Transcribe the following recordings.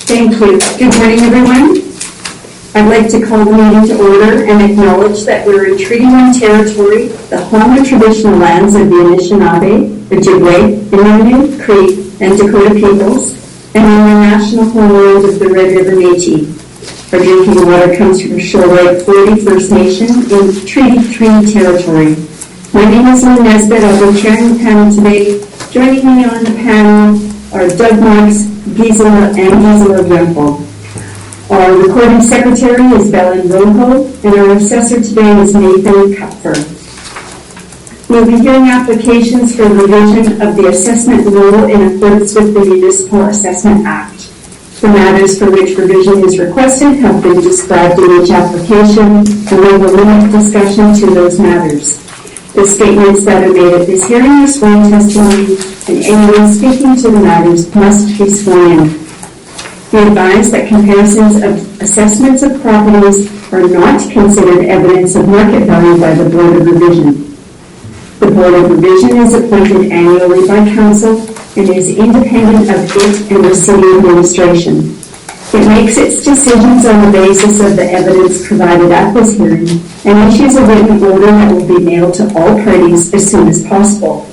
Thank you. Good morning, everyone. I'd like to call the meeting to order and acknowledge that we're in Treaty 1 territory, the home and traditional lands of the Anishinaabe, Ojibwe, Innu, Cree, and Dakota peoples, and in the national homeland of the Red River Métis. Our drinking water comes from Shoal Lake 40 First Nation in Treaty 3 territory. My name is Lynn Nesbitt. I'll be chairing the panel today. Joining me on the panel are Doug Marks, Gisela Rempel. Our recording secretary is Belen Rojo, and our assessor today is Nathan Kupfer. We'll be hearing applications for revision of the assessment rule in accordance with the Municipal Assessment Act. The matters for which revision is requested have been described in each application, and we will limit discussion to those matters. The statements that are made at this hearing are sworn testimony, and anyone speaking to the matters must be sworn in. We advise that comparisons of assessments of properties are not considered evidence of market value by the Board of Revision. The Board of Revision is appointed annually by Council and is independent of it and the City Administration. It makes its decisions on the basis of the evidence provided at this hearing and issues a written order that will be mailed to all parties as soon as possible.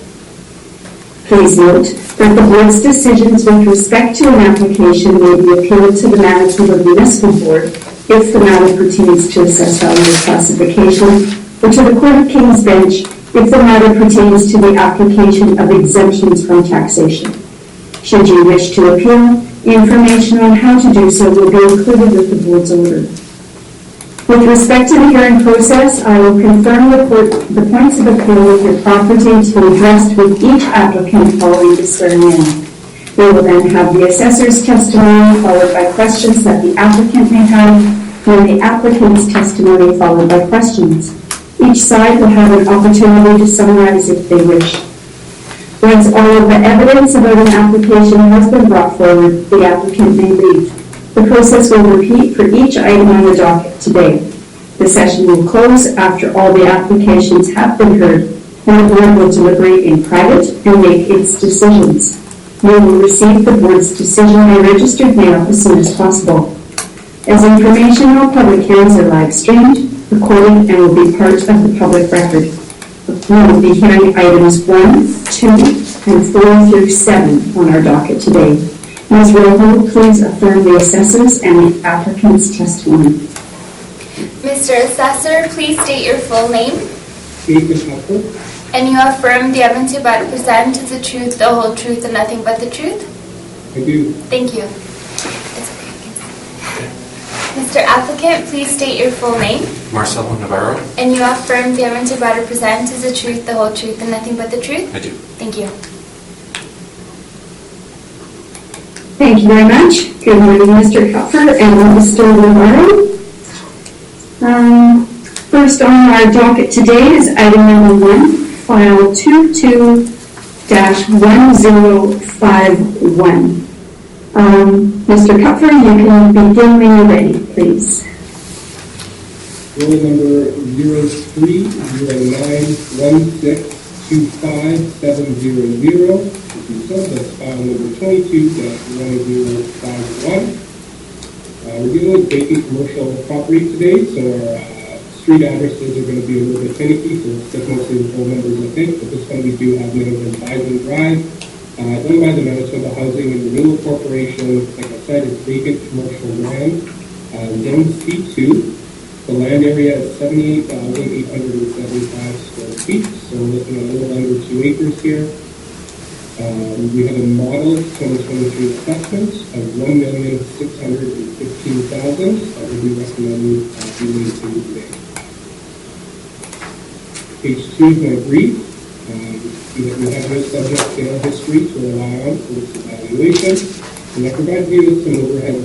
Please note that the Board's decisions with respect to an application may be appealed to the management of the Municipal Board if the matter pertains to assessed value classification, or to the Court of King's Bench if the matter pertains to the application of exemptions from taxation. Should you wish to appeal, information on how to do so will be included with the Board's order. With respect to the hearing process, I will confirm the points of appeal with your property to be addressed with each applicant following the swearing-in. We will then have the assessor's testimony followed by questions that the applicant may have, and the applicant's testimony followed by questions. Each side will have an opportunity to summarize if they wish. Once all of the evidence about an application has been brought forward, the applicant may leave. The process will repeat for each item on the docket today. The session will close after all the applications have been heard, and the Board will deliberate in private and make its decisions. You will receive the Board's decision by registered mail as soon as possible. As information, all public hearings are live streamed, recorded, and will be part of the public record. We will be hearing items 1, 2, and 4 through 7 on our docket today. Ms. Rojo, please affirm the assessors and the applicant's testimony. Mr. Assessor, please state your full name. Nathan Kupfer. And you affirm the evidence you about to present is the truth, the whole truth, and nothing but the truth? I do. Thank you. It's okay. Mr. Applicant, please state your full name. Marcelo Navarro. And you affirm the evidence you about to present is the truth, the whole truth, and nothing but the truth? I do. Thank you. Thank you very much. Good morning, Mr. Kupfer and Mr. Navarro. First on our docket today is item number 1, file 22-1051. Mr. Kupfer, you can begin when you're ready, please. Roll number 0309162570. That's file number 22-1051. We're dealing with vacant commercial property today, so our street addresses are going to be a little bit finicky, so let's get mostly the full numbers, I think. But this one we do have minimum Bison Drive, owned by the Manitoba Housing and Renewal Corporation. Like I said, it's vacant commercial land, zone C2. The land area is 78,875 square feet, so we're looking at a little under 2 acres here. We have a model 2023 assessment of $1,615,000 that will be recommended be made to you today. Page 2 is my brief. We have no subject sale history to rely on for this evaluation. And I provide you with some overhead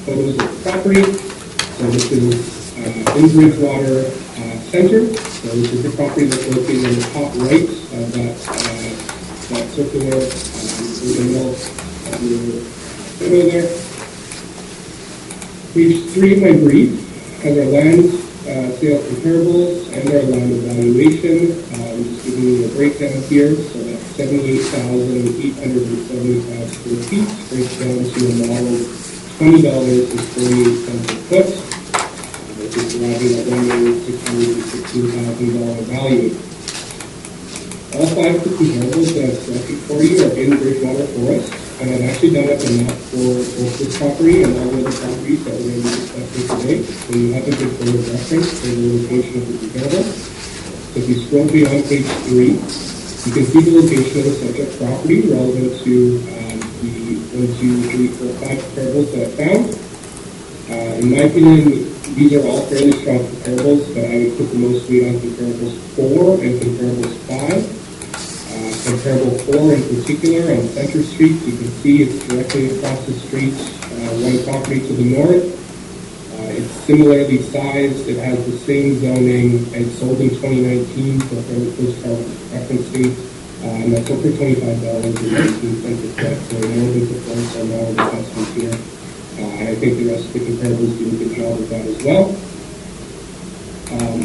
photos of the property. So this is in Bridgewater Center. So this is the property that's located on the top right of that circular middle photo there. Page 3 of my brief has our land sale comparables and our land evaluation. I'm just giving you a breakdown here. So that's 78,875 square feet, breaks down to a model $20.48 a foot. This is arriving at $1,616,000 value. All 5 of the comparables that I've selected for you are in Bridgewater Forest, and I've actually done up a map for both this property and all the other properties that we're going to be discussing today, so you have a good point of reference for the location of the comparable. So if you scroll beyond page 3, you can see the location of the subject property relevant to the 1, 2, 3, 4, 5 comparables that I found. In my opinion, these are all fairly strong comparables, but I would put the most weight on comparables 4 and comparables 5. Comparable 4 in particular on Center Street, you can see it's directly across the street, one property to the north. It's similarly sized, it has the same zoning, and it's sold in 2019 for a fairly close reference date, and that's over $25.19 a foot, so more than supports our model investment here. And I think the rest of the comparables do a good job of that as well.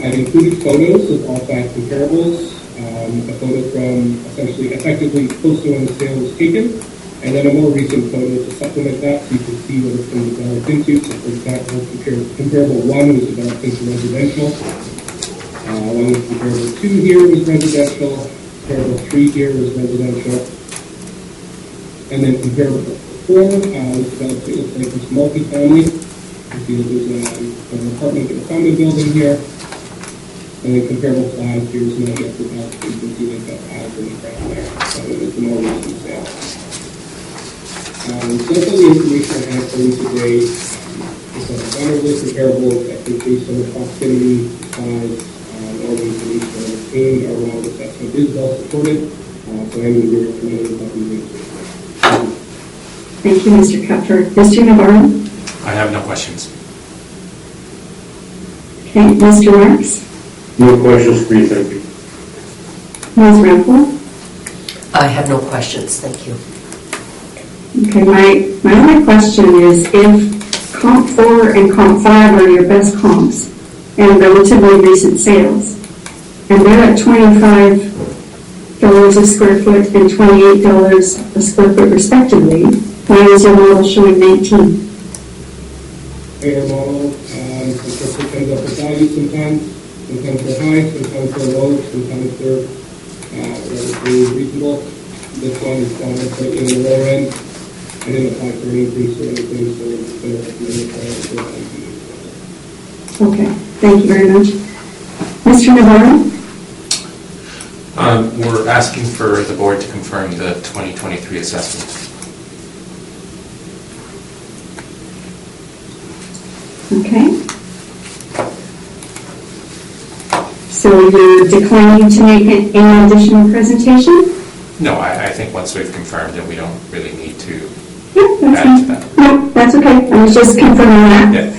I've included photos of all 5 comparables. A photo from essentially effectively close to when the sale was taken, and then a more recent photo to supplement that so you can see what it's been developed into. So for example, comparable 1 was developed into residential, along with comparable 2 here was residential, comparable 3 here was residential, and then comparable 4 was developed, it looks like it's multifamily. You see that there's an apartment and a condo building here. And then comparable 5 here is not yet developed. You can see they've got piles in the front there. So it's the more recent sale. So that's all the information I have for you today. It's a wonderfully comparable, I think, based on the proximity, size, all the information I obtained. Our model assessment is well supported. So I'm very familiar with what we do. Thank you, Mr. Cutler. Mr. Navarro? I have no questions. Okay, Mr. Marks? No questions, please, thank you. Ms. Rampel? I have no questions, thank you. Okay, my only question is if comp 4 and comp 5 are your best comps and relatively recent sales, and they're at $25 a square foot and $28 a square foot respectively, why is your model showing 19? Our model, it depends on the value sometimes. Sometimes they're high, sometimes they're low, sometimes they're relatively reasonable. This one is down slightly in the lower end. I didn't apply for an increase or anything, so they're recommended for Okay, thank you very much. Mr. Navarro? We're asking for the board to confirm the 2023 assessment. Okay. So you're declining to make any additional presentation? No, I think once we've confirmed it, we don't really need to Yeah, that's add to fine. that. No, that's okay. I was just confirming that. Yeah.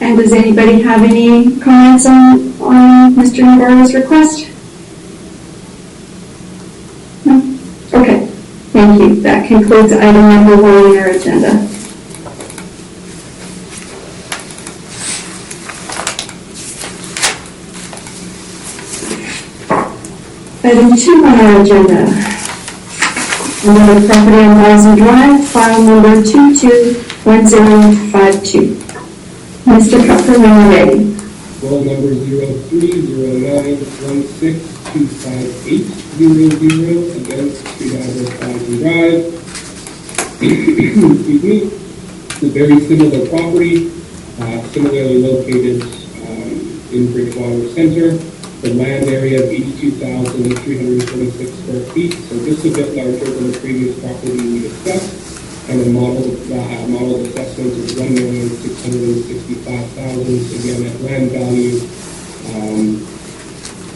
And does anybody have any comments on Mr. Navarro's request? No? Okay, thank you. That concludes item number 1 on our agenda. Item 2 on our agenda. Another property on Bison Drive, file number 221052. Mr. Cutler, when you're ready. Roll number 030916258000, again, Street address Bison Drive. Excuse me. It's a very similar property, similarly located in Bridgewater Center. The land area of 82,326 square feet, so just a bit larger than the previous property we discussed. And the model assessment is $1,665,000. Again, at land value.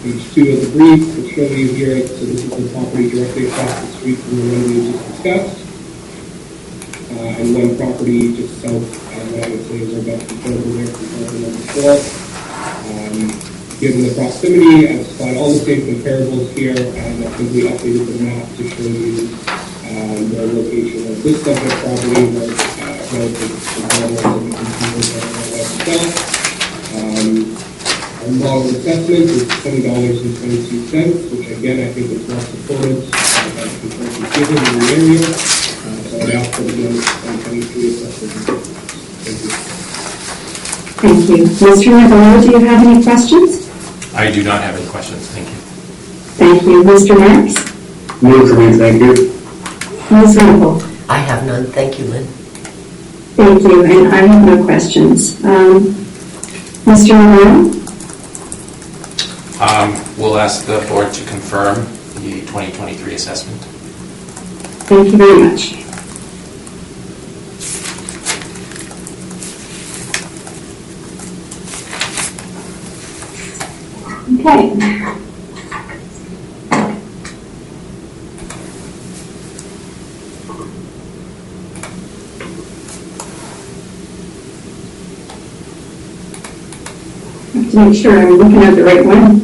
Page 2 of the brief will show you here. So this is the property directly across the street from the one we just discussed. And one property just south, what I would say is our best comparable there, comparable number 4. Given the proximity, I've supplied all the same comparables here, and I've simply updated the map to show you the location of this subject property relative to the comparables that we can see on our website. Our model assessment is $20.22, which again, I think is well supported by the consensus given in the area. So I'd ask for the notice of 2023 assessment. Thank you. Thank you. Mr. Navarro, do you have any questions? I do not have any questions, thank you. Thank you. Mr. Max? None for me, thank you. Ms. Rempel? I have none. Thank you, Lynn. Thank you, and I have no questions. Mr. Navarro? We'll ask the board to confirm the 2023 assessment. Thank you very much. Okay. I have to make sure I'm looking at the right one.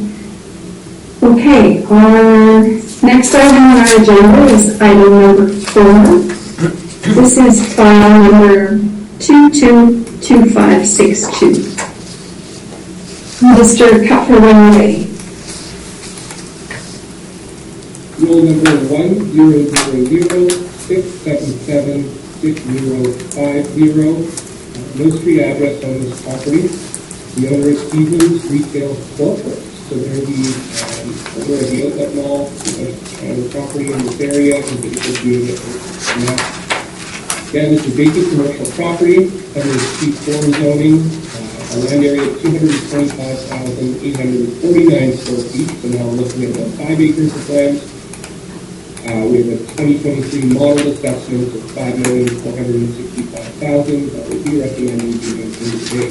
Okay, our next item on our agenda is item number 4. This is file number 222562. Mr. Cutler, when you're ready. Rule number 1000-677-6050. No street address on this property. The owner is Stevens Retail Corp. So they're the owner of the outlet mall, the property in this area, and the viewing it now. Again, it's a vacant commercial property under C4 zoning, a land area of 225,849 square feet. So now we're looking at about 5 acres of land. We have a 2023 model assessment of $5,465,000 that we'll be recommending being included today.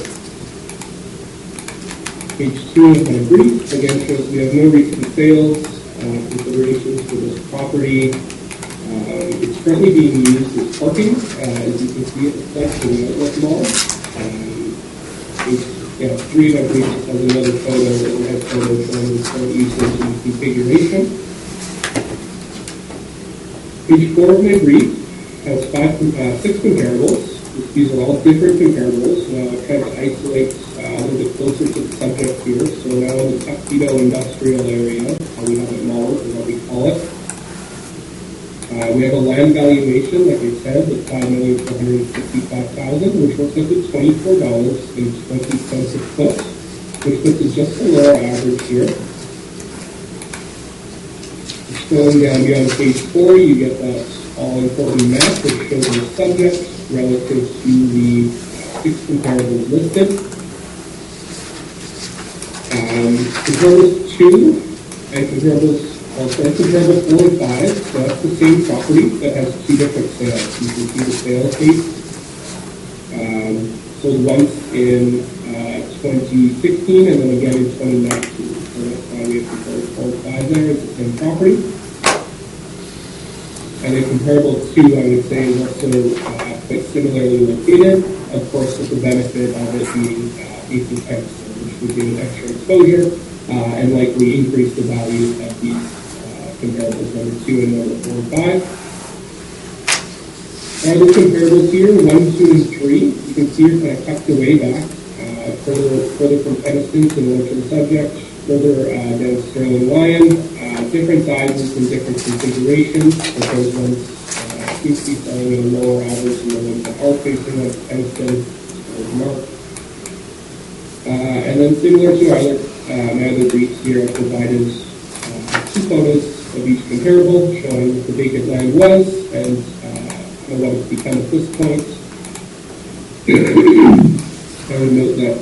Page 2 of my brief again shows we have no recent sales considerations for this property. It's currently being used as parking, as you can see it reflects in the outlet mall. Page 3 of my brief has another photo that we have photos showing the current usage and configuration. Page 4 of my brief has 6 comparables. These are all different comparables. Now I try to isolate a little bit closer to the subject here. So now in the Tuxedo industrial area, we have it modeled, is what we call it. We have a land valuation, like I said, of $5,465,000, which works out to $24.20 a foot, which puts us just below our average here. Scrolling down beyond page 4, you get that all-important map which shows the subject relative to the 6 comparables listed. Comparables 2 and comparables 4 and 5, so that's the same property that has 2 different sales. You can see the sales date. Sold once in 2016 and then again in 2019. So that's why we have comparables 4 and 5 there. It's the same property. And then comparable 2, I would say, is also quite similarly located, of course, with the benefit of it being 18 times, which would give an extra exposure and likely increase the value of these comparables number 2 and number 4 and 5. Other comparables here, 1, 2, and 3, you can see are kind of tucked away back, further from pedestals and more to the subject, further down Sterling Lion. Different sizes and different configurations. Those ones seem to be selling at a lower average than the ones that are facing like Edison or Mark. And then similar to my other briefs here, I've provided 2 photos of each comparable showing what the vacant land was and what it's become at this point. I would note that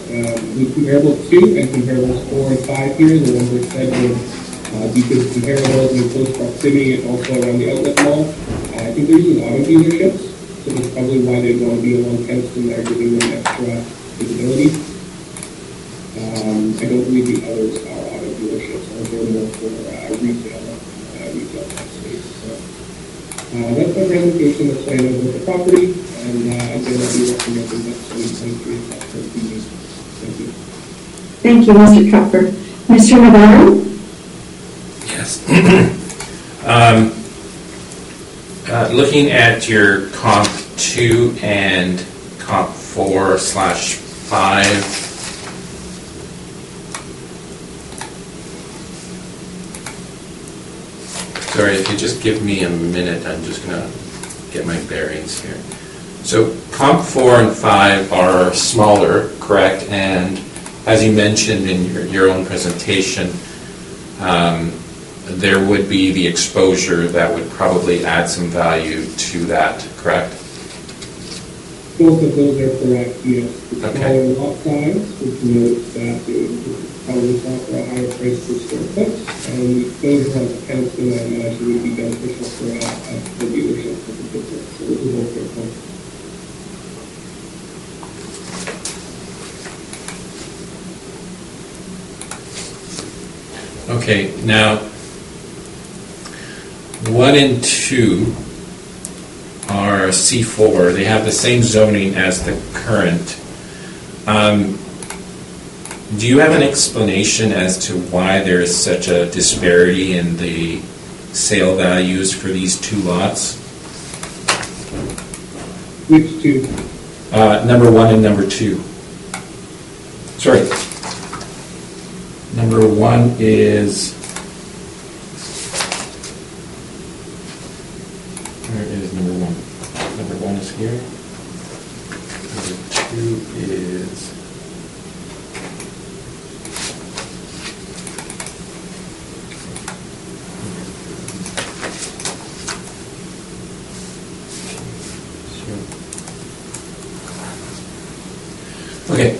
with comparable 2 and comparables 4 and 5 here, the ones I said would be good comparables in close proximity and also around the outlet mall. I think they're using auto dealerships, so that's probably why they want to be along Kenston there, giving them extra visibility. I don't believe the others are auto dealerships, or they're more for retail type space. So that's my presentation that's playing over the property, and again, I'll be recommending that 2023 assessment be made. Thank you. Thank you, Mr. Cupper. Mr. Navarro? Yes. Looking at your comp 2 and comp 4/5, Sorry, if you just give me a minute, I'm just going to get my bearings here. So comp 4 and 5 are smaller, correct? And as you mentioned in your own presentation, there would be the exposure that would probably add some value to that, correct? Both of those are correct, yes. The Okay. smaller lot size, which notes that it would probably offer a higher price per square foot, and the exposure on the council, I imagine, would be beneficial for the dealership for the business. So this is both their points. Okay, now 1 and 2 are C4. They have the same zoning as the current. Do you have an explanation as to why there is such a disparity in the sale values for these two lots? Which two? Number 1 and number 2. Sorry. Number 1 is... Where is number 1? Number 1 is here. Number 2 is... Okay,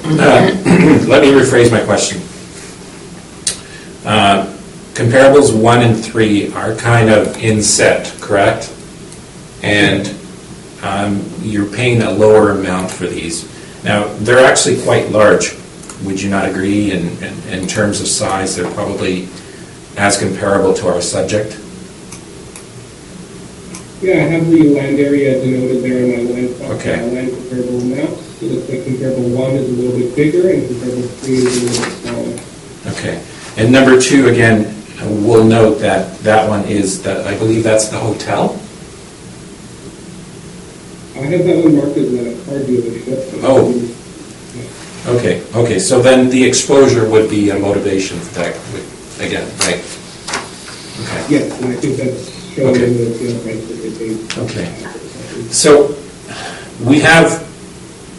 let me rephrase my question. Comparables 1 and 3 are kind of inset, correct? And you're paying a lower amount for these. Now, they're actually quite large. Would you not agree? In terms of size, they're probably as comparable to our subject. Yeah, I have the land area denoted there in my land comparable maps. So it looks like comparable 1 is a little bit bigger and comparable 3 is a little bit smaller. Okay. And number 2, again, we'll note that that one is, I believe that's the hotel? I have that one marked as a car dealership. Oh. Okay, so then the exposure would be a motivation for that, again, right? Okay. Yes, and I think that's shown in the sale price that they paid. Okay. So we have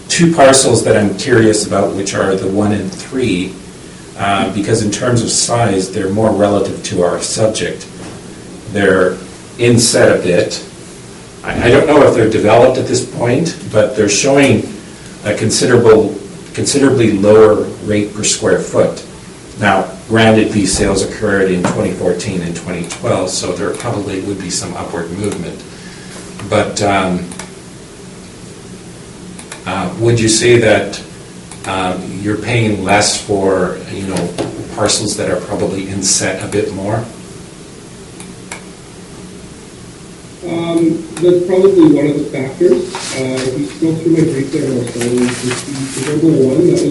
2 parcels that I'm curious about, which are the 1 and 3, because in terms of size, they're more relative to our subject. They're inset a bit. I don't know if they're developed at this point, but they're showing a considerably lower rate per square foot. Now, granted, these sales occurred in 2014 and 2012, so there probably would be some upward movement. But would you say that you're paying less for, parcels that are probably inset a bit more? That's probably one of the factors. If you scroll through my brief there, Marcel, you can see comparable 1, that's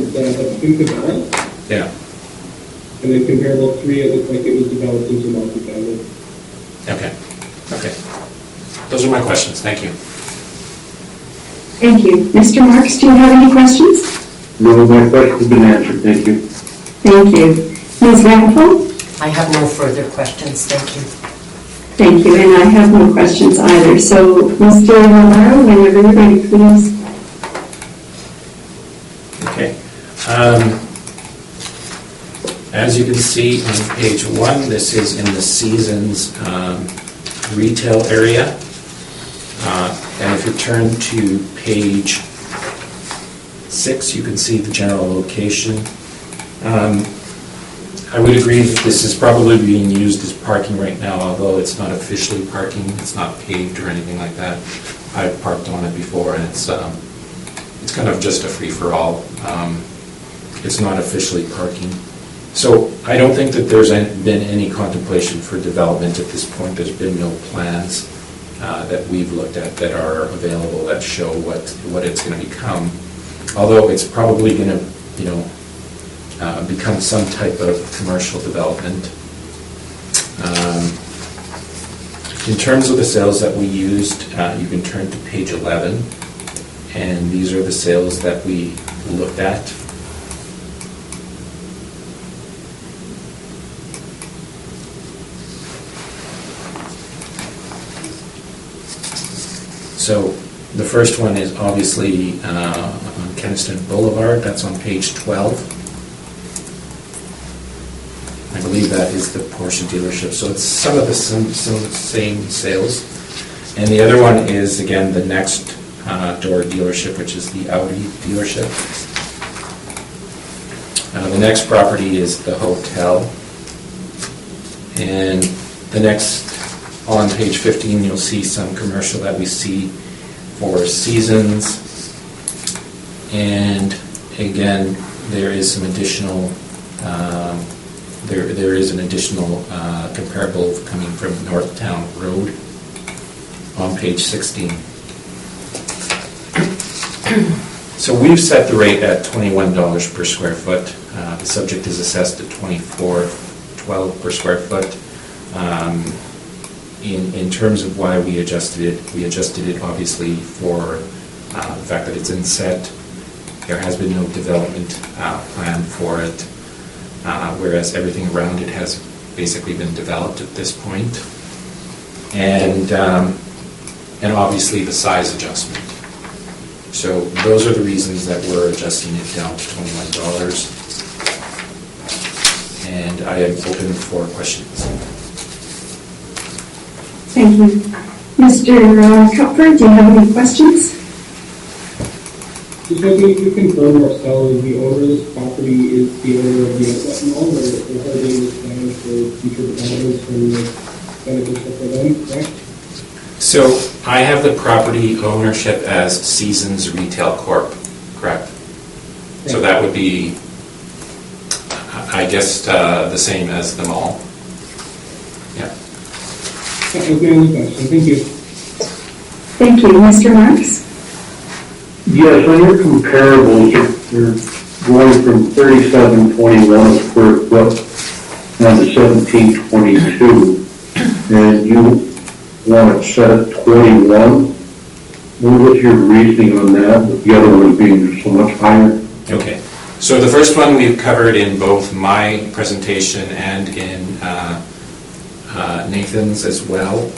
been developed. Yeah. And then comparable 3, it looks like it was developed into multifamily. Okay. Those are my questions. Thank you. Thank you. Mr. Marks, do you have any questions? No, my questions have been answered, thank you. Thank you. Ms. Rample? I have no further questions, thank you. Thank you, and I have no questions either. So, Mr. Navarro, whenever you're ready, please. Okay. As you can see on page 1, this is in the Seasons retail area. And if you turn to page 6, you can see the general location. I would agree that this is probably being used as parking right now, although it's not officially parking. It's not paved or anything like that. I've parked on it before, and it's kind of just a free-for-all. It's not officially parking. So I don't think that there's been any contemplation for development at this point. There's been no plans that we've looked at that are available that show what it's going to become. Although it's probably going to, become some type of commercial development. In terms of the sales that we used, you can turn to page 11, and these are the sales that we looked at. So the first one is obviously on Keniston Boulevard. That's on page 12. I believe that is the Porsche dealership. So it's some of the same sales. And the other one is, again, the next door dealership, which is the Audi dealership. The next property is the hotel. And the next, on page 15, you'll see some commercial that we see for Seasons. And again, there is some additional, there is an additional comparable coming from Northtown Road on page 16. So we've set the rate at $21 per square foot. The subject is assessed at $24.12 per square foot. In terms of why we adjusted it obviously for the fact that it's inset. There has been no development plan for it, whereas everything around it has basically been developed at this point. And obviously the size adjustment. So those are the reasons that we're adjusting it down to $21. And I am open for questions. Thank you. Mr. Cupfer, do you have any questions? Just hoping you could confirm, Marcel, the owner of this property is the owner of the outlet mall, or are they the plans for future developments when it's beneficial for them, correct? So I have the property ownership as Seasons Retail Corp., correct? So that would be, I guess, the same as the mall. Yeah. That was my only question. Thank you. Thank you. Mr. Marks? Yes, on your comparables, you're going from 37.21 a square foot down to 17.22, and you want it set at 21. What was your reasoning on that, with the other one being so much higher? Okay. So the first one we've covered in both my presentation and in Nathan's as well.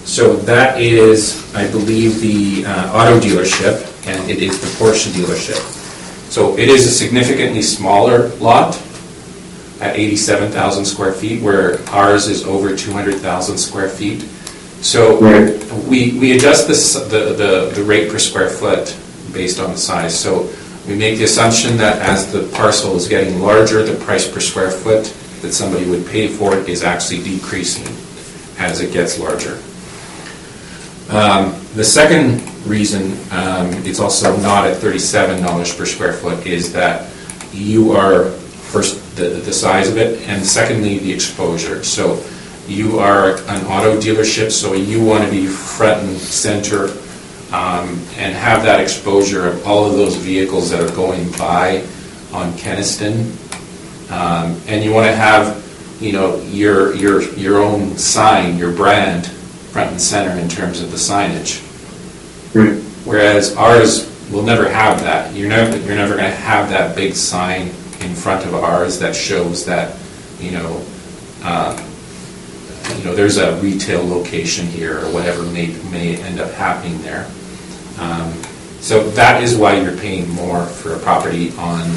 So that is, I believe, the auto dealership, and it is the Porsche dealership. So it is a significantly smaller lot at 87,000 square feet, where ours is over 200,000 square feet. So we adjust the rate per square foot based on the size. So we make the assumption that as the parcel is getting larger, the price per square foot that somebody would pay for it is actually decreasing as it gets larger. The second reason it's also not at $37 per square foot is that you are, first, the size of it, and secondly, the exposure. So you are an auto dealership, so you want to be front and center and have that exposure of all of those vehicles that are going by on Keniston. And you want to have, you know, your own sign, your brand, front and center in terms of the signage. Right. Whereas ours will never have that. You're never going to have that big sign in front of ours that shows that, there's a retail location here or whatever may end up happening there. So that is why you're paying more for a property on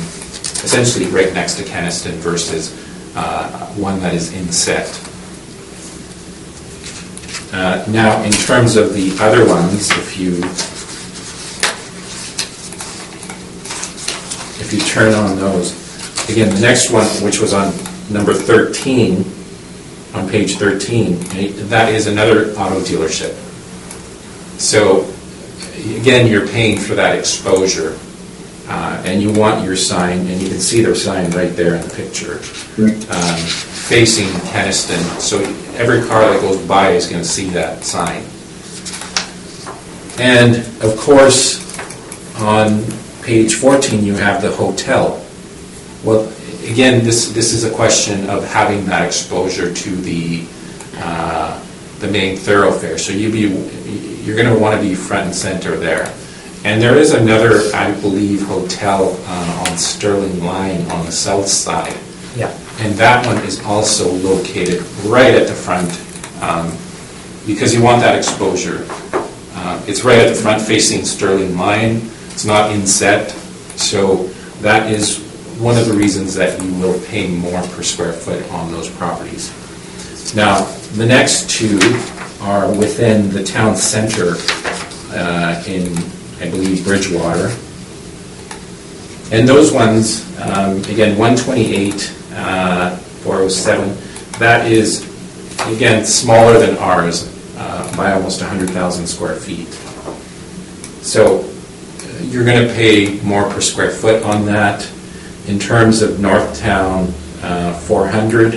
essentially right next to Keniston versus one that is inset. Now, in terms of the other ones, if you turn on those, again, the next one, which was on number 13, on page 13, that is another auto dealership. So, again, you're paying for that exposure, and you want your sign, and you can see their sign right there in the picture, facing Keniston. So every car that goes by is going to see that sign. And, of course, on page 14, you have the hotel. Well, again, this is a question of having that exposure to the main thoroughfare. So you're going to want to be front and center there. And there is another, I believe, hotel on Sterling Line on the south side. Yeah. And that one is also located right at the front because you want that exposure It's right at the front facing Sterling Mine. It's not inset, so that is one of the reasons that you will pay more per square foot on those properties. Now, the next two are within the town center in, I believe, Bridgewater. And those ones, again, 128, 407, that is, again, smaller than ours by almost 100,000 square feet. So you're going to pay more per square foot on that. In terms of Northtown, 400,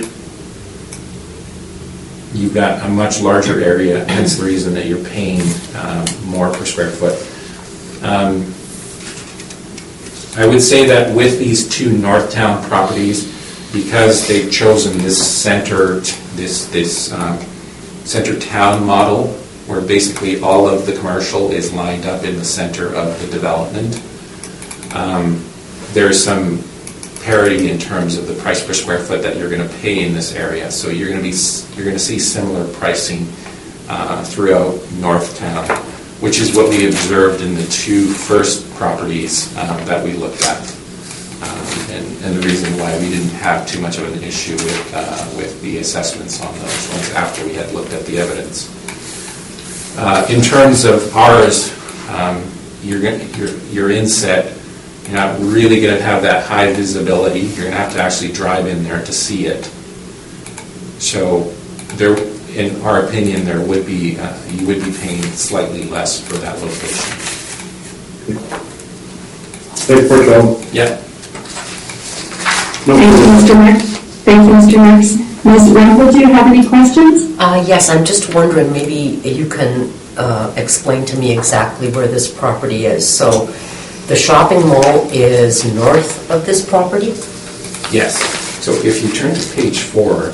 you've got a much larger area, hence the reason that you're paying more per square foot. I would say that with these two Northtown properties, because they've chosen this center, center town model, where basically all of the commercial is lined up in the center of the development, there's some parity in terms of the price per square foot that you're going to pay in this area. So you're going to see similar pricing throughout Northtown, which is what we observed in the two first properties that we looked at, and the reason why we didn't have too much of an issue with the assessments on those ones after we had looked at the evidence. In terms of ours, your inset, you're not really going to have that high visibility. You're going to have to actually drive in there to see it. So there, in our opinion, there would be you would be paying slightly less for that location. Thanks, Porcello. Yeah. No, Thank you, Mr. Mayor. Thank you, Mr. Marks. Ms. Rumpel, do you have any questions? Yes, I'm just wondering, maybe you can explain to me exactly where this property is. So the shopping mall is north of this property? Yes. So if you turn to page 4,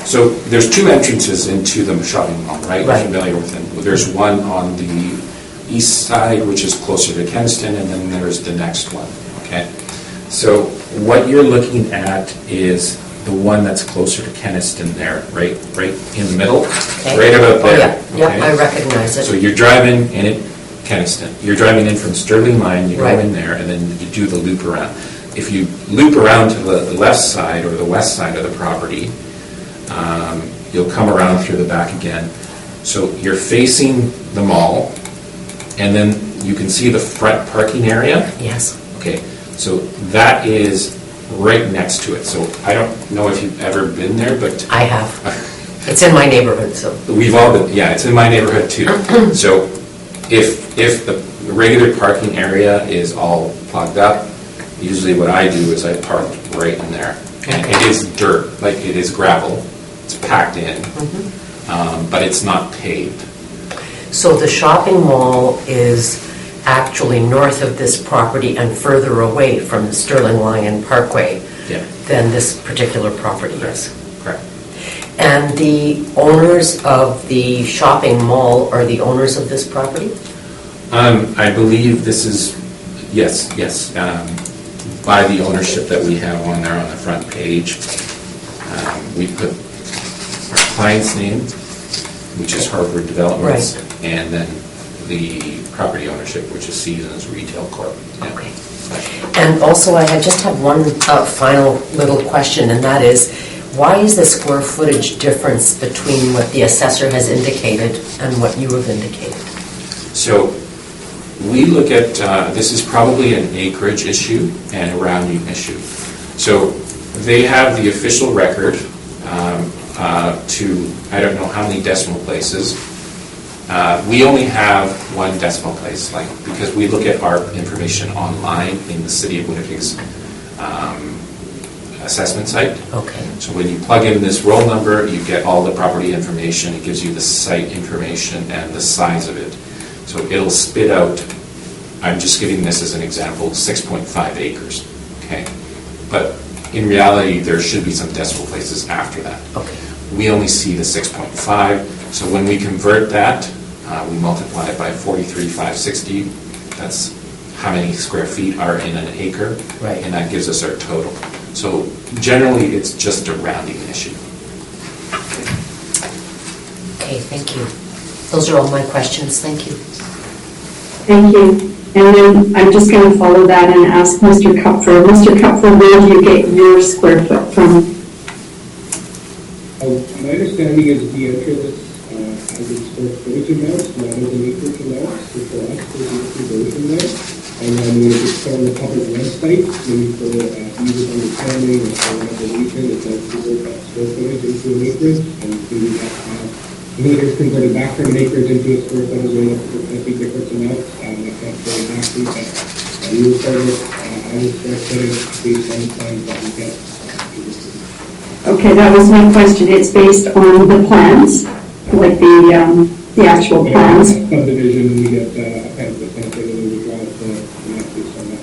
so there's two entrances into the shopping mall, right? Right. You're familiar with them. There's one on the east side, which is closer to Keniston, and then there's the next one, okay? So what you're looking at is the one that's closer to Keniston there, right in the middle, Okay. right about there. Oh, yeah, okay? I recognize it. So you're driving in it, Keniston. You're driving in from Sterling Mine, you go Right. in there, and then you do the loop around. If you loop around to the left side or the west side of the property, you'll come around through the back again. So you're facing the mall, and then you can see the front parking area. Yes. Okay, so that is right next to it. So I don't know if you've ever been there, but I have. It's in my neighborhood, so. we've all been, yeah, it's in my neighborhood too. So if the regular parking area is all plugged up, usually what I do is I park right in there. And it is dirt, like it is gravel, it's packed in, but it's not paved. So the shopping mall is actually north of this property and further away from the Sterling Lion Parkway Yeah. than this particular property is. Correct. And the owners of the shopping mall are the owners of this property? I believe this is, yes, by the ownership that we have on there on the front page. We put our client's name, which is Harvard Developments, and then the property ownership, which is Seasons Retail Corp. Yeah. Okay. And also, I just have one final little question, and that is, why is the square footage difference between what the assessor has indicated and what you have indicated? So we look at, this is probably an acreage issue and a rounding issue. So they have the official record to, I don't know how many decimal places. We only have one decimal place, because we look at our information online in the City of Winnipeg's assessment site. Okay. So when you plug in this roll number, you get all the property information. It gives you the site information and the size of it. So it'll spit out, I'm just giving this as an example, 6.5 acres, okay? But in reality, there should be some decimal places after that. Okay. We only see the 6.5, so when we convert that, we multiply it by 43,560. That's how many square feet are in an acre, Right. and that gives us our total. So generally, it's just a rounding issue. Okay, thank you. Those are all my questions, thank you. Thank you. And then I'm just going to follow that and ask Mr. Kupfer. Mr. Kupfer, where do you get your square foot from? My understanding is the entrance has a square footage amount, not as an acreage amount, so for us, there's a conversion there. And then when it's on the public website, maybe for user understanding or for whatever reason, it does convert that square footage into an acreage, and maybe that whether it's converted back from an acreage into a square footage or a completely different amount, I can't say exactly, but we will start with our square footage based on the plans that we get. Okay, that was my question. It's based on the plans, like the actual plans. Subdivision, we get a kind of the template, and then we draw the map based on that.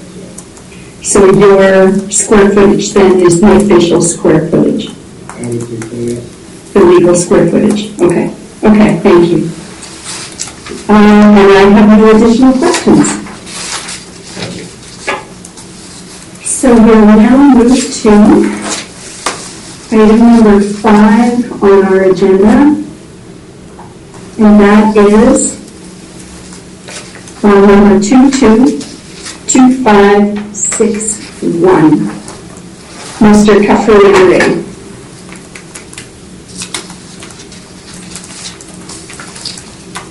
So your square footage then is the official square footage, I would think so, yes. the legal square footage. Okay, okay, thank you. And I have no additional questions. Thank you. So we'll now move to item number 5 on our agenda, and that is file number 222561. Mr. Kupfer, you're ready.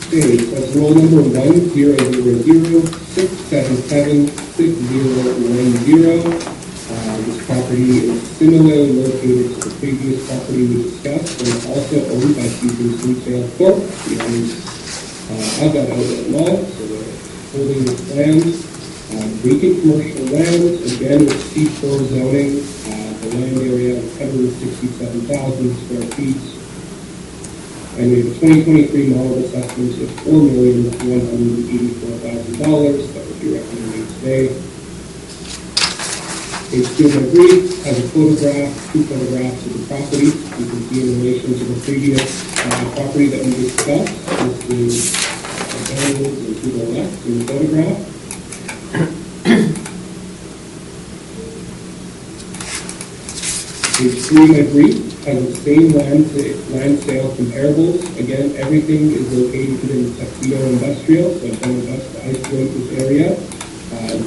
Okay, so that's roll number 10006776010. This property is similarly located to the previous property we discussed, and it's also owned by Seasons Retail Corp., the owners of that outlet mall, so they're holding this land. Vacant commercial land, again with C4 zoning, the land area is 167,000 square feet. And we have a 2023 model assessment of $4,184,000 that would be recommended today. Page 2 of my brief has a photograph, 2 photographs of the property. You can see in relation to the previous property that we discussed. This is downwards and to the left in the photograph. Page 3 of my brief has the same land sale comparables. Again, everything is located in Tuxedo Industrial, so I've done my best to isolate this area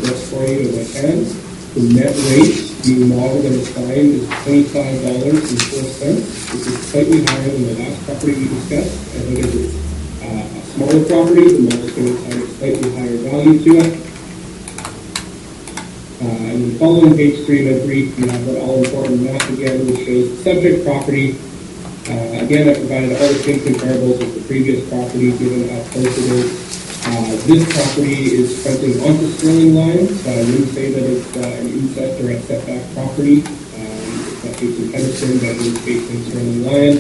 just for you as I can. The net rate being modeled and assigned is $25.04, which is slightly higher than the last property we discussed. I think it's a smaller property, the model's going to assign a slightly higher value to it. And then following page 3 of my brief, you have that all-important map again, which shows the subject property. Again, I provided all the same comparables with the previous property, given how close it is. This property is fronting onto Sterling Line, so I wouldn't say that it's an inset or a setback property. It's not facing Henderson, but it is facing Sterling Line.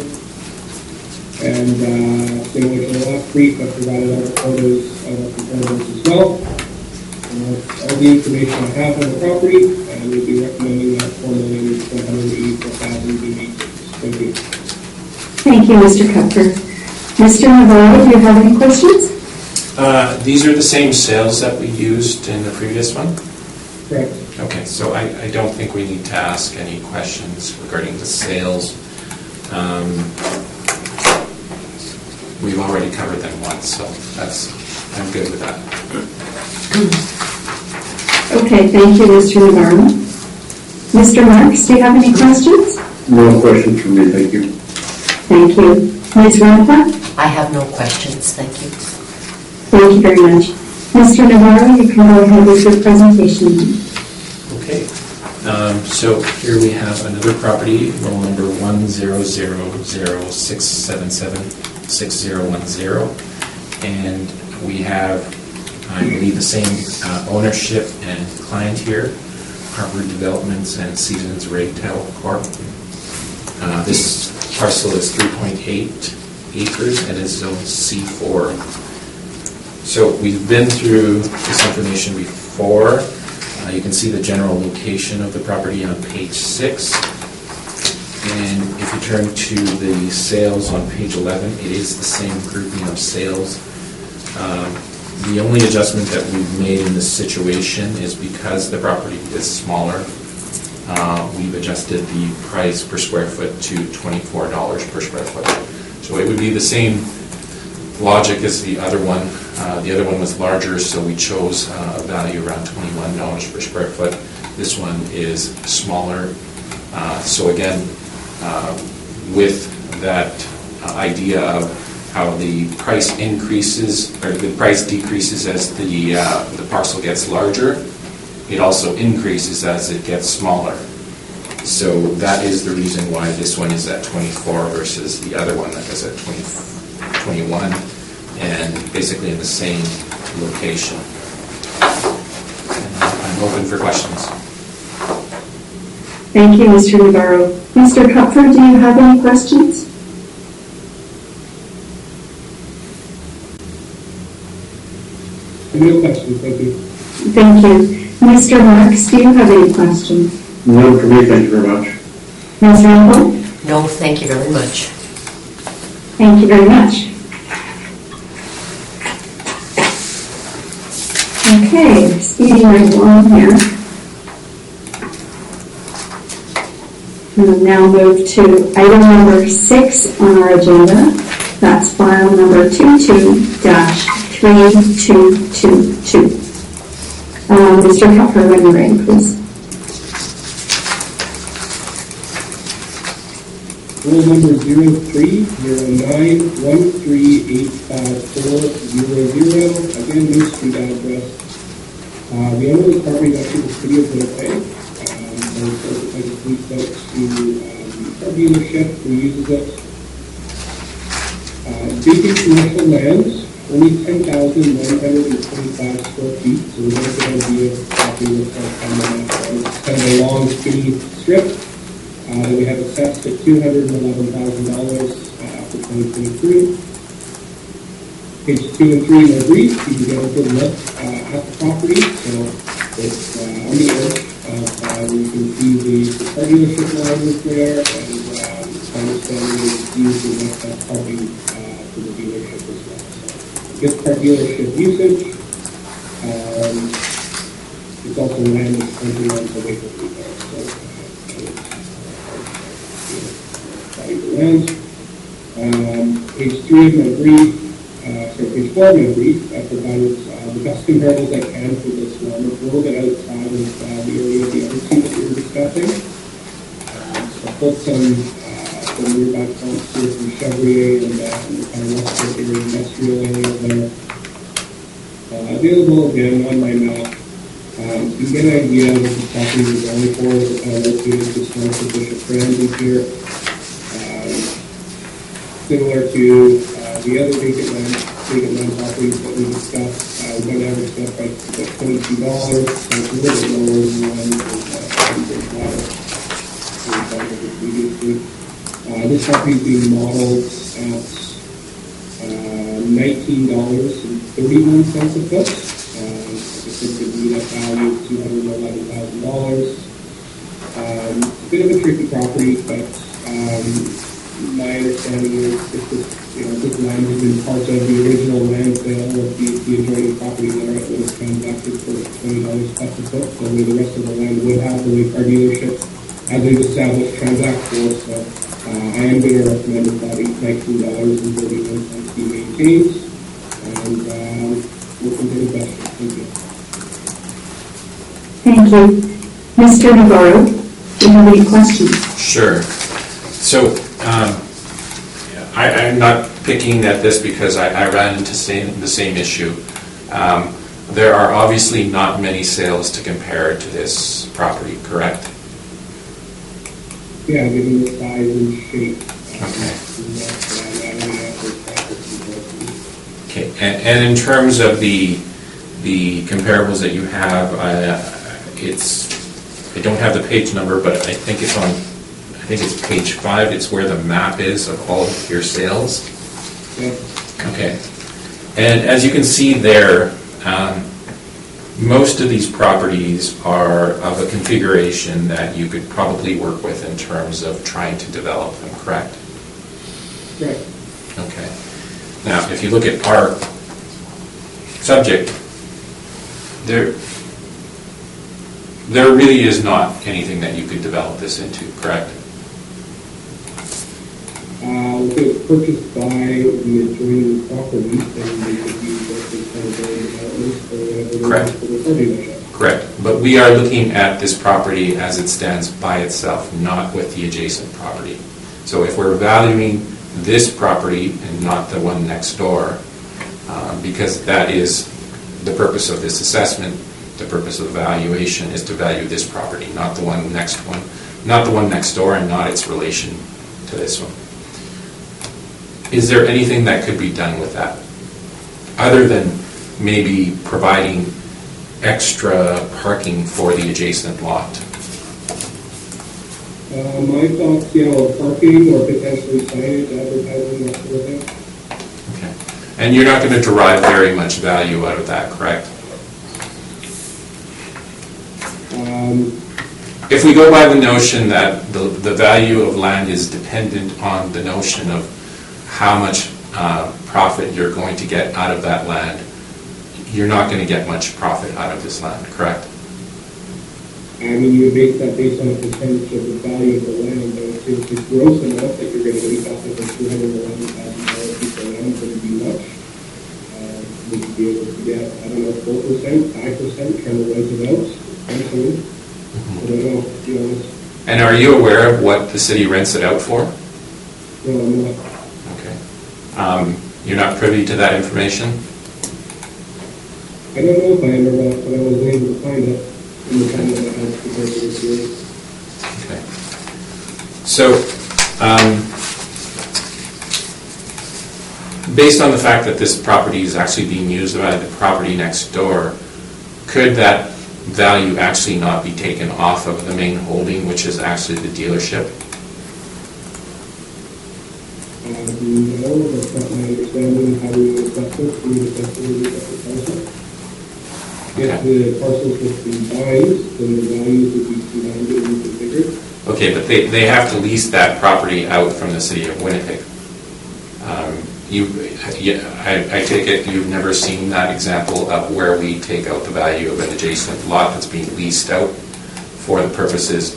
And similar to the last brief, I provided all the photos of our comparables as well. All the information I have on the property, and we'll be recommending that $4,184,000 be made. Thank you. Thank you, Mr. Kupfer. Mr. Navarro, do you have any questions? These are the same sales that we used in the previous one? Correct. Okay, so I don't think we need to ask any questions regarding the sales. We've already covered them once, so I'm good with that. Okay, thank you, Mr. Navarro. Mr. Marks, do you have any questions? No questions from me, thank you. Thank you. Ms. Rampa? I have no questions, thank you. Thank you very much. Mr. Navarro, you can go ahead with your presentation. Okay, so here we have another property, roll number 10006776010, and we have, I believe, the same ownership and client here, Harvard Developments and Seasons Retail Corp. This parcel is 3.8 acres and is zone C4. So we've been through this information before. You can see the general location of the property on page 6. And if you turn to the sales on page 11, it is the same grouping of sales. The only adjustment that we've made in this situation is because the property is smaller, we've adjusted the price per square foot to $24 per square foot. So it would be the same logic as the other one. The other one was larger, so we chose a value around $21 per square foot. This one is smaller. So again, with that idea of how the price increases, or the price decreases as the parcel gets larger, it also increases as it gets smaller. So that is the reason why this one is at 24 versus the other one that was at 21, and basically in the same location. And I'm open for questions. Thank you, Mr. Navarro. Mr. Kupfer, do you have any questions? No questions, thank you. Thank you. Mr. Marks, do you have any questions? No, for me, thank you very much. Ms. Rambo? No, thank you very much. Thank you very much. Okay, speeding right along here. We'll now move to item number 6 on our agenda. That's file number 22-3222. Mr. Kupfer, when you're ready, please. Rule number 030913854000, again, new street address. The owner of the property is actually the city of Winnipeg. So it's like a lease out to our dealership who uses it. Vacant commercial lands, only 10,125 square feet, so we're going to get an idea of the property looks like on the map. It's kind of a long, skinny strip. We have assessed at $211,000 for 2023. Page 2 and 3 in the brief, you can get a good look at the property. So it's on the edge of where you can see the car dealership line is there, and understanding is used in that parking for the dealership as well. So good car dealership usage. It's also land that's currently on the way to be there. So, land. Page 3 of my brief, page 4 of my brief, I provided the best comparables I can for this one. It's a little bit outside of the area of the other two that we were discussing. So I put some nearby comps here from Chevrier and the kind of western area, industrial area there. Available again on my map. You can get an idea of what the property is going for, located just north of Bishop Ramsey here. Similar to the other vacant land properties that we discussed, we're going to average that price at $22, so it's a little bit lower than the one previously. This property is being modeled at $19.31 a foot. I think the net value is $211,000. A bit of a tricky property, but my understanding is this land has been part of the original land sale of the adjoining property there that was transacted for $20 plus a foot. So the rest of the land would have the way car dealerships as they've established transact for. So I am going to recommend that $19.31 be maintained, and we'll continue the best. Thank you. Thank you. Mr. Navarro, do you have any questions? Sure. So I'm not picking at this because I ran into the same issue. There are obviously not many sales to compare to this property, correct? Yeah, given the size and shape. Okay. And in terms of the comparables that you have, I don't have the page number, but I think it's page 5. It's where the map is of all of your sales. Yeah. Okay. And as you can see there, most of these properties are of a configuration that you could probably work with in terms of trying to develop them, correct? Right. Okay. Now, if you look at our subject, there really is not anything that you could develop this into, correct? if it was purchased by the adjoining property, then they could use it as part of their development or whatever. Correct. For the car dealership. Correct, but we are looking at this property as it stands by itself, not with the adjacent property. So if we're valuing this property and not the one next door, because that is the purpose of this assessment, the purpose of the valuation is to value this property, not the one next door, and not its relation to this one. Is there anything that could be done with that, other than maybe providing extra parking for the adjacent lot? My thoughts, parking or potentially signage, advertising, that sort of thing. Okay. And you're not going to derive very much value out of that, correct? If we go by the notion that the value of land is dependent on the notion of how much profit you're going to get out of that land, you're not going to get much profit out of this land, correct? I mean, you would make that based on a percentage of the value of the land, but if it's gross enough that you're going to make off of a $211,000 piece of land, going to be much. Would you be able to get, 4%, 5%, trying to rent it out, eventually? I don't know, to be honest. And are you aware of what the city rents it out for? No, I'm not. Okay. You're not privy to that information? I don't know if I am or not, but I was able to find it in the time that I had compared to this year. Okay. So, based on the fact that this property is actually being used by the property next door, could that value actually not be taken off of the main holding, which is actually the dealership? No, that's not my understanding. How we would assess it, we would assess the parcel. If the parcels would be combined, then the values would be combined and reconfigured. Okay, but they have to lease that property out from the city of Winnipeg. I take it you've never seen that example of where we take out the value of an adjacent lot that's being leased out for the purposes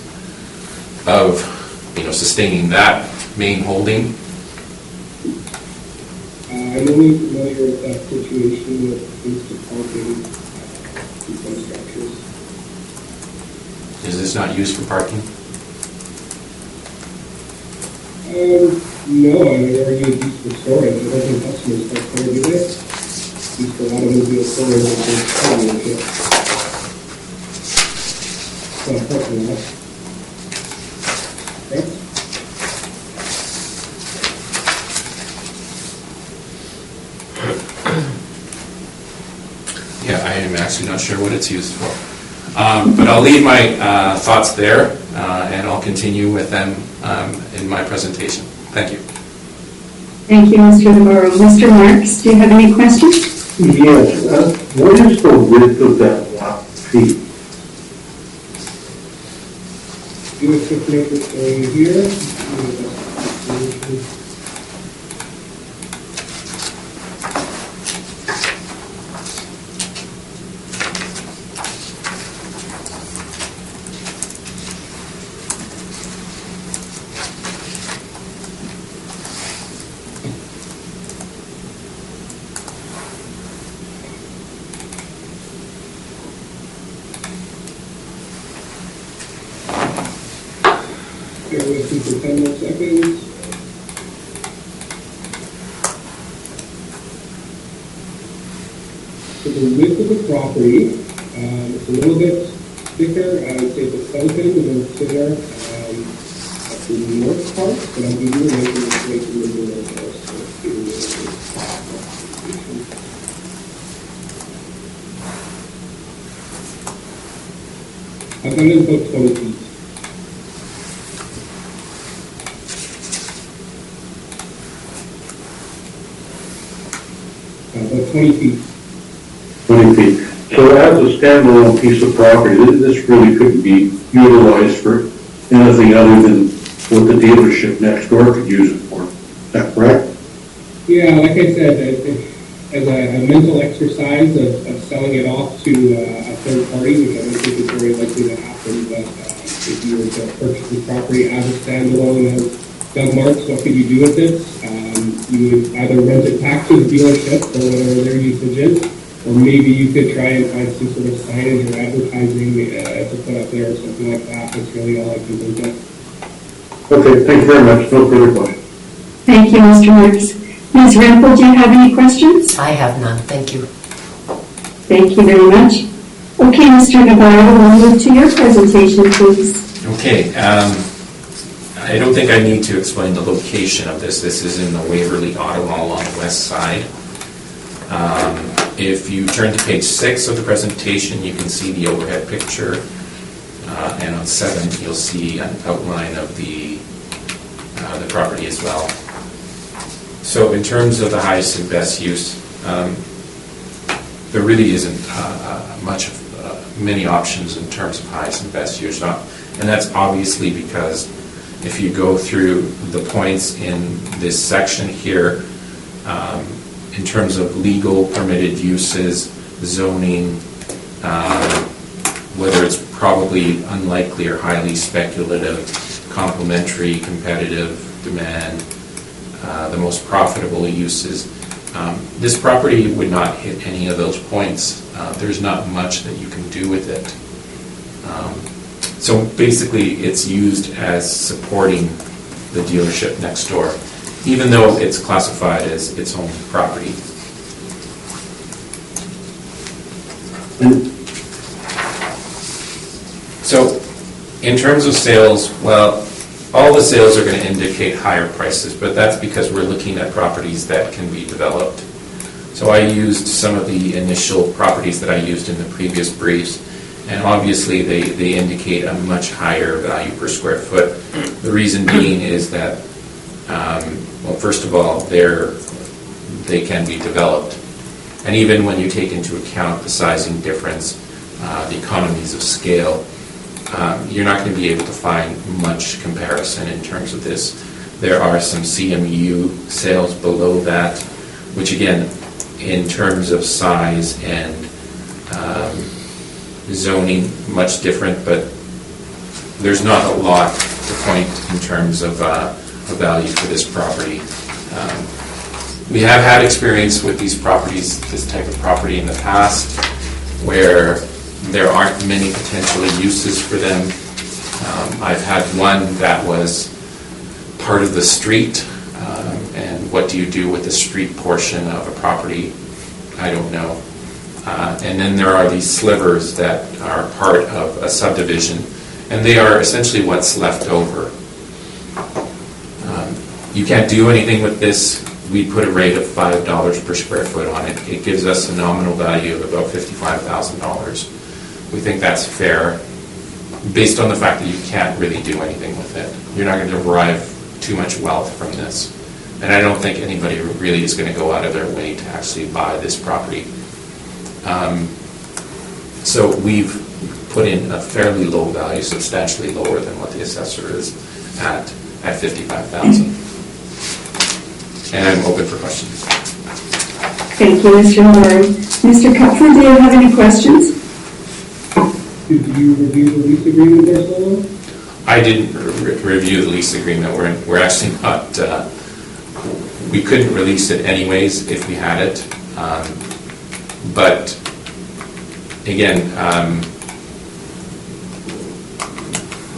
of, sustaining that main holding. I'm only familiar with that situation with leased parking in some structures. Is this not used for parking? No, I would argue it's used for storage. I don't think customers park there, do they? Used for automobile storage and for dealership. It's not a parking lot. Correct? Yeah, I am actually not sure what it's used for. But I'll leave my thoughts there, and I'll continue with them in my presentation. Thank you. Thank you, Mr. Navarro. Mr. Marks, do you have any questions? Yes, what is the width of that lot feet? Do a quick note that's going here. Bear with me for 10 more seconds. So the width of the property, it's a little bit thicker, I would say the south end, a little thinner at the north part, but I'll give you a measurement right in the middle of this. So let's give you I've done it about 20 feet. About 20 feet. 20 feet. So as a standalone piece of property, this really couldn't be utilized for anything other than what the dealership next door could use it for. Is that correct? Yeah, like I said, as a mental exercise of selling it off to a third party, which I don't think is very likely to happen, but if you were to purchase the property as a standalone, as Doug Marks, what could you do with it? You would either rent it back to the dealership or whatever their usage is, or maybe you could try and find some sort of signage or advertising to put up there or something like that. That's really all I can think of. Okay, thank you very much. No further questions. Thank you, Mr. Marks. Ms. Rempel, do you have any questions? I have none, thank you. Thank you very much. Okay, Mr. Navarro, we'll move to your presentation, please. Okay, I don't think I need to explain the location of this. This is in the Waverly Auto Mall on the west side. If you turn to page 6 of the presentation, you can see the overhead picture. And on 7, you'll see an outline of the property as well. So in terms of the highest and best use, there really isn't many options in terms of highest and best use. And that's obviously because if you go through the points in this section here, in terms of legal permitted uses, zoning, whether it's probably unlikely or highly speculative, complementary, competitive, demand, the most profitable uses, this property would not hit any of those points. There's not much that you can do with it. So basically it's used as supporting the dealership next door, even though it's classified as its own property. So in terms of sales, well, all the sales are going to indicate higher prices, but that's because we're looking at properties that can be developed. So I used some of the initial properties that I used in the previous briefs, and obviously they indicate a much higher value per square foot. The reason being is that, well, first of all, they can be developed. And even when you take into account the sizing difference, the economies of scale, you're not going to be able to find much comparison in terms of this. There are some CMU sales below that, which again, in terms of size and zoning, much different, but there's not a lot to point in terms of value for this property. We have had experience with these properties, this type of property in the past, where there aren't many potential uses for them. I've had one that was part of the street, and what do you do with the street portion of a property? I don't know. And then there are these slivers that are part of a subdivision, and they are essentially what's left over. You can't do anything with this. We put a rate of $5 per square foot on it. It gives us a nominal value of about $55,000. We think that's fair, based on the fact that you can't really do anything with it. You're not going to derive too much wealth from this. And I don't think anybody really is going to go out of their way to actually buy this property. So we've put in a fairly low value, substantially lower than what the assessor is at $55,000. And I'm open for questions. Thank you, Mr. Murray. Mr. Cupford, do you have any questions? Did you review the lease agreement there, Solo? I didn't review the lease agreement. We're actually not, we couldn't release it anyways if we had it. But again,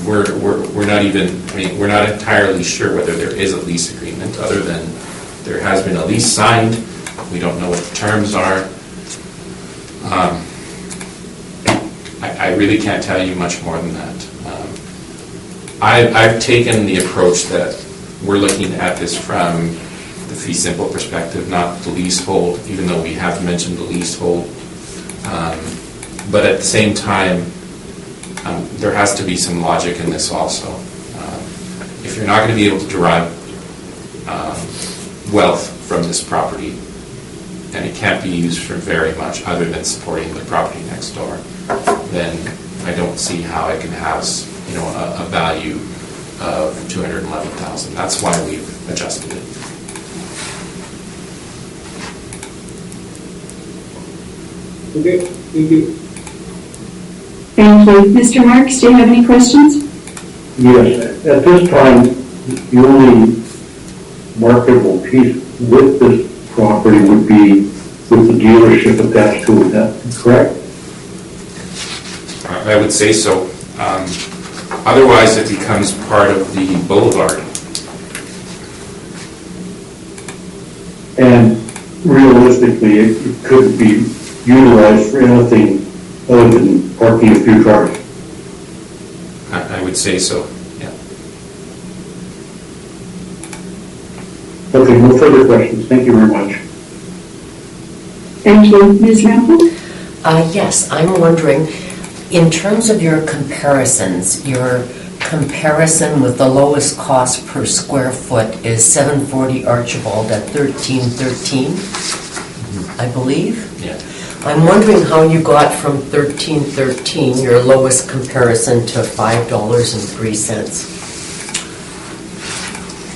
we're not even, I mean, we're not entirely sure whether there is a lease agreement, other than there has been a lease signed. We don't know what the terms are. I really can't tell you much more than that. I've taken the approach that we're looking at this from the fee simple perspective, not the leasehold, even though we have mentioned the leasehold. But at the same time, there has to be some logic in this also. If you're not going to be able to derive wealth from this property, and it can't be used for very much other than supporting the property next door, then I don't see how it can have, you know, a value of $211,000. That's why we've adjusted it. Okay, thank you. Thank you. Mr. Marks, do you have any questions? Yes, at this time, the only marketable piece with this property would be with the dealership attached to it, is that correct? I would say so. Otherwise, it becomes part of the boulevard. And realistically, it couldn't be utilized for anything other than parking a few cars. I would say so, yeah. Okay, no further questions. Thank you very much. Thank you. Ms. Rampel? Yes, I'm wondering, in terms of your comparisons, your comparison with the lowest cost per square foot is 740 Archibald at 1313, I believe. Yeah. I'm wondering how you got from 1313, your lowest comparison, to $5.03.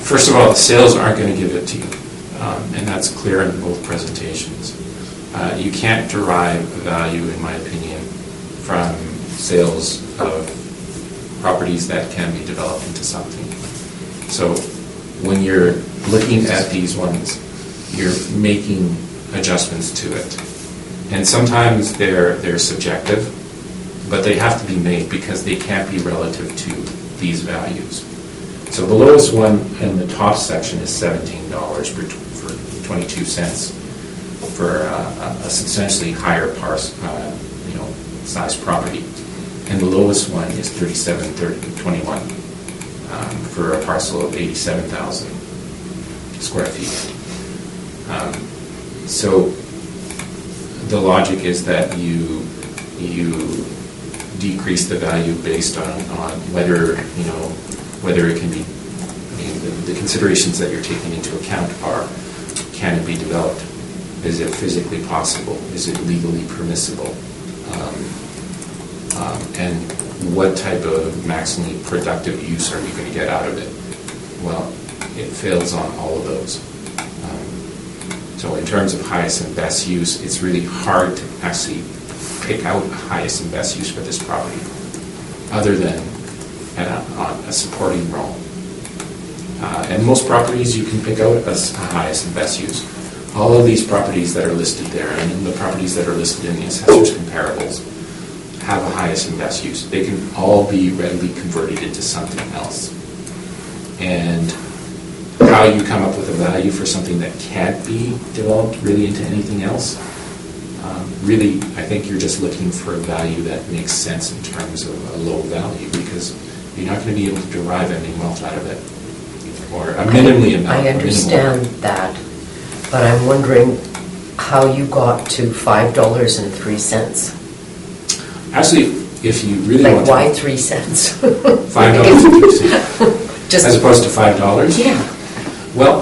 First of all, the sales aren't going to give it to you, and that's clear in both presentations. You can't derive value, in my opinion, from sales of properties that can be developed into something. So when you're looking at these ones, you're making adjustments to it. And sometimes they're subjective, but they have to be made because they can't be relative to these values. So the lowest one in the top section is $17 for 22 cents for a substantially higher size property. And the lowest one is $37.21 for a parcel of 87,000 square feet. So the logic is that you decrease the value based on whether it can be. The considerations that you're taking into account are: can it be developed? Is it physically possible? Is it legally permissible? And what type of maximally productive use are you going to get out of it? Well, it fails on all of those. So in terms of highest and best use, it's really hard to actually pick out a highest and best use for this property, other than on a supporting role. And most properties you can pick out as a highest and best use. All of these properties that are listed there, and the properties that are listed in the assessor's comparables, have a highest and best use. They can all be readily converted into something else. And how you come up with a value for something that can't be developed really into anything else, really, I think you're just looking for a value that makes sense in terms of a low value, because you're not going to be able to derive any wealth out of it, or a minimally amount. I understand that, but I'm wondering how you got to $5.03. Actually, if you really Like, want to... why 3 cents? $5.03. Just, As opposed to $5? yeah. Well,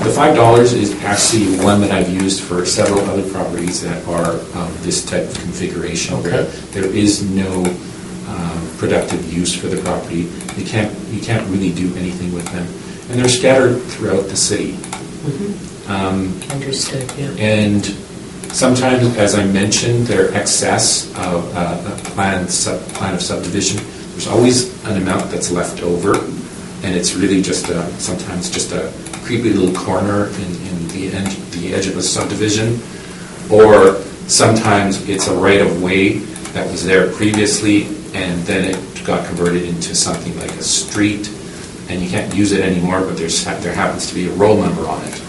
the $5 is actually one that I've used for several other properties that are of this type of configuration, Okay. where there is no productive use for the property. You can't really do anything with them, and they're scattered throughout the city. Mm-hmm. Understood, yeah. And sometimes, as I mentioned, they're excess of a plan of subdivision. There's always an amount that's left over, and it's really just sometimes just a creepy little corner in the edge of a subdivision, or sometimes it's a right-of-way that was there previously, and then it got converted into something like a street, and you can't use it anymore, but there happens to be a roll number on it.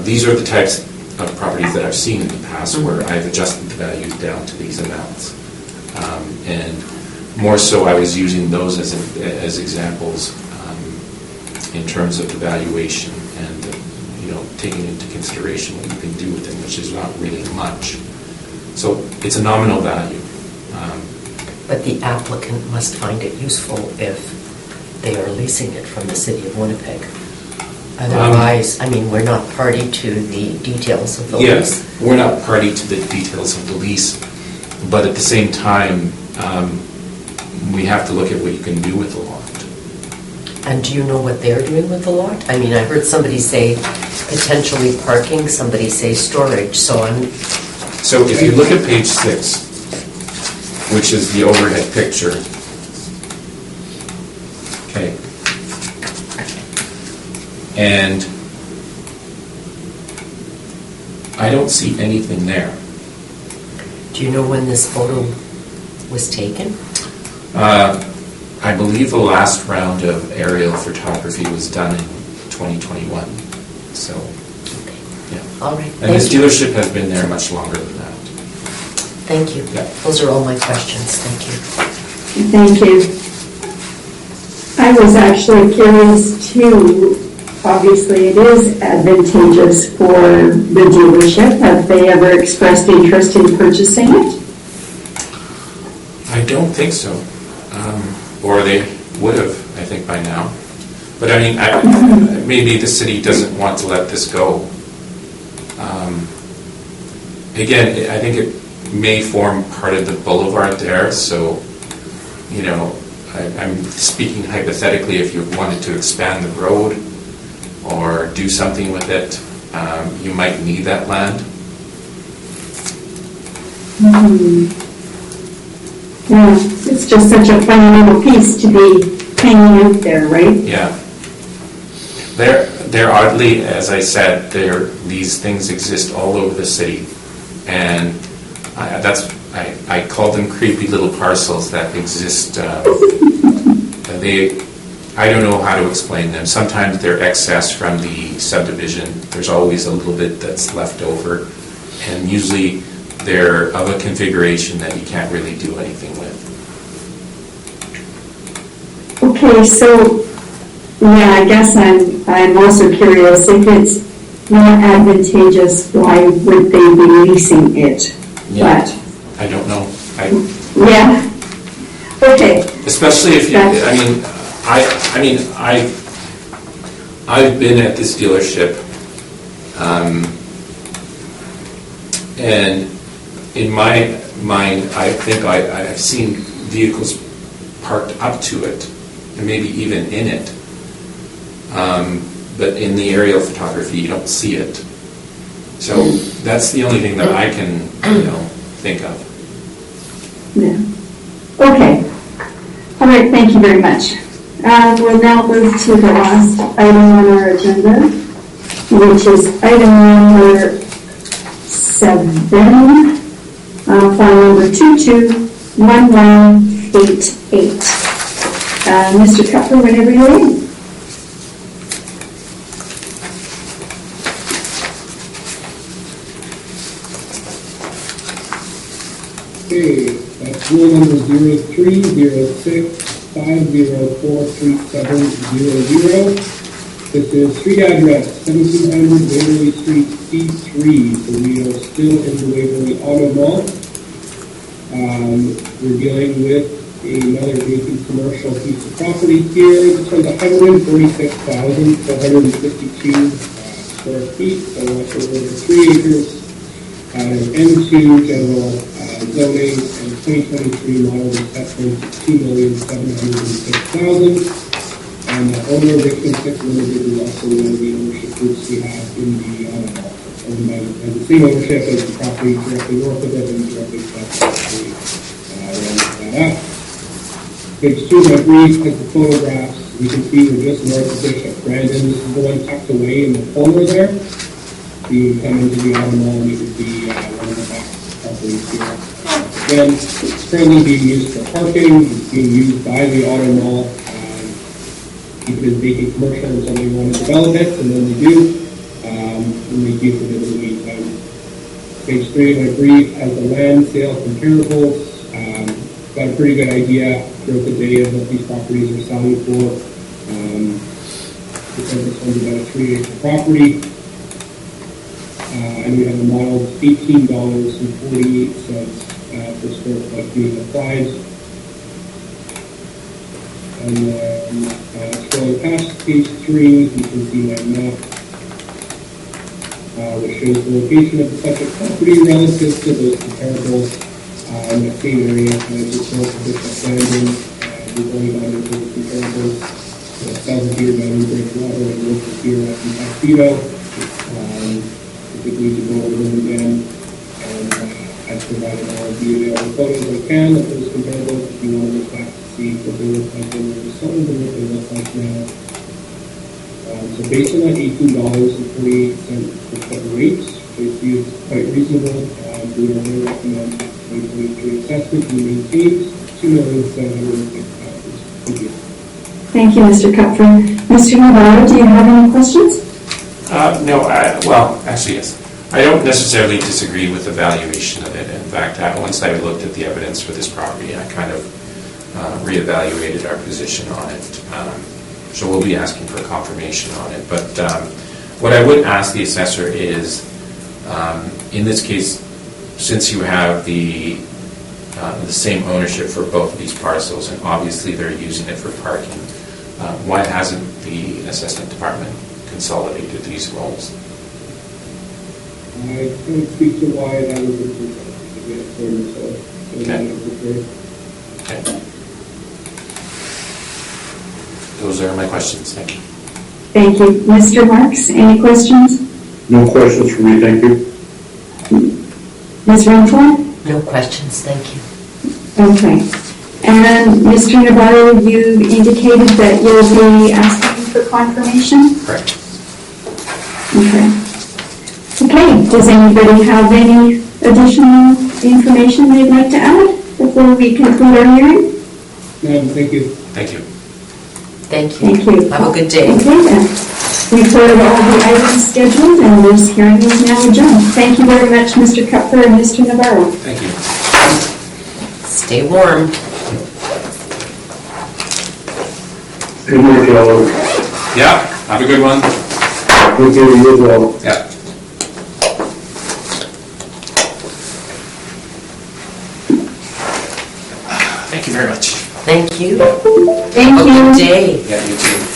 These are the types of properties that I've seen in the past where I've adjusted the values down to these amounts. And more so, I was using those as examples in terms of the valuation and taking into consideration what you can do with them, which is not really much. So it's a nominal value. But the applicant must find it useful if they are leasing it from the city of Winnipeg. Otherwise, we're not party to the details of the lease. Yes, we're not party to the details of the lease, but at the same time, we have to look at what you can do with the lot. And do you know what they're doing with the lot? I heard somebody say potentially parking, somebody say storage, so if you look at page 6, which is the overhead picture, okay, And I don't see anything there. Do you know when this photo was taken? I believe the last round of aerial photography was done in 2021. So, yeah. All right. And this Thank you. dealership has been there much longer than that. Thank you. Yeah. Those are all my questions. Thank you. Thank you. I was actually curious too. Obviously, it is advantageous for the dealership. Have they ever expressed interest in purchasing it? I don't think so. Or they would have, I think, by now. But I mean, maybe the city doesn't want to let this go. Again, I think it may form part of the boulevard there, so, you know, I'm speaking hypothetically, if you wanted to expand the road or do something with it, you might need that land. Yeah, it's just such a funny little piece to be hanging out there, right? Yeah. They're oddly, as I said, these things exist all over the city. And I call them creepy little parcels that exist. I don't know how to explain them. Sometimes they're excess from the subdivision. There's always a little bit that's left over. And usually they're of a configuration that you can't really do anything with. Okay, so, yeah, I guess I'm also curious, if it's not advantageous, why would they be leasing it? Yeah. But, I don't know. yeah, okay. Especially if you, I've been at this dealership, and in my mind, I think I've seen vehicles parked up to it, and maybe even in it. But in the aerial photography, you don't see it. So that's the only thing that I can, think of. Yeah. Okay. All right, thank you very much. We'll now move to the last item on our agenda, which is item number 7, file number 221188. Mr. Cutler, whenever you're ready. Okay, that's rule number 0306504370. This is street address 1700 Waverly Street, C3. So we are still in the Waverly Auto Mall. We're dealing with another vacant commercial piece of property here. This one's 146,452 square feet, so that's over 3 acres. M2 general zoning and 2023 model assessment $2,706,000. And the owner of Richmond Tech Limited is also one of the ownership groups we have in the auto mall. Owned by the same ownership as the property directly north of it and directly south of the round that out. Page 2 of my brief has the photographs. You can see we're just north of Bishop Brandon. This is the one tucked away in the corner there. You come into the auto mall and it would be one of the back properties here. Again, it's currently being used for parking. It's being used by the auto mall. Keep it as vacant commercial until they want to develop it, and then they do. And they keep it in the meantime. Page 3 of my brief has the land sale comparables. Got a pretty good idea throughout the day of what these properties are selling for. Because this one's about a 3-acre property. And we have a model of $18.48 per square foot being applied. And scrolling past page 3, you can see my map, which shows the location of the subject property relative to those comparables in the same area as the source of Bishop Brandon. We're going on into the comparables. South here by New Bridgewater and local here at Tuxedo. I think we need to go over them again. And I've provided all of the available photos I can of those comparables if you want to look back to see what they look like when they were sold and what they look like now. So based on that $18.48 per foot rate, it is quite reasonable. We are going to recommend that 2023 assessment be maintained $2,706,000. Thank you. Thank you, Mr. Kupfer. Mr. Navarro, do you have any questions? No, well, actually, yes. I don't necessarily disagree with the valuation of it. In fact, once I looked at the evidence for this property, I kind of reevaluated our position on it. So we'll be asking for confirmation on it. But what I would ask the assessor is, in this case, since you have the same ownership for both of these parcels, and obviously they're using it for parking, why hasn't the assessment department consolidated these roles? I can't speak to why that was Okay. Those are my questions. Thank you. Thank you. Mr. Marks, any questions? No questions for me, thank you. Ms. Renfro? No questions, thank you. Okay. And Mr. Navarro, you indicated that you'll be asking for confirmation? Correct. Okay. Okay, does anybody have any additional information they'd like to add before we conclude our hearing? Thank you. Thank you. Thank you. Thank you. Have a good day. Okay then. We've heard all the items scheduled and this hearing is now adjourned. Thank you very much, Mr. Kupfer and Mr. Navarro. Thank you. Stay warm. Good work, y'all. Yeah, have a good one. Thank you, you as well. Yeah. Thank you very much. Thank you. Thank Have a you. good day. Yeah, you too.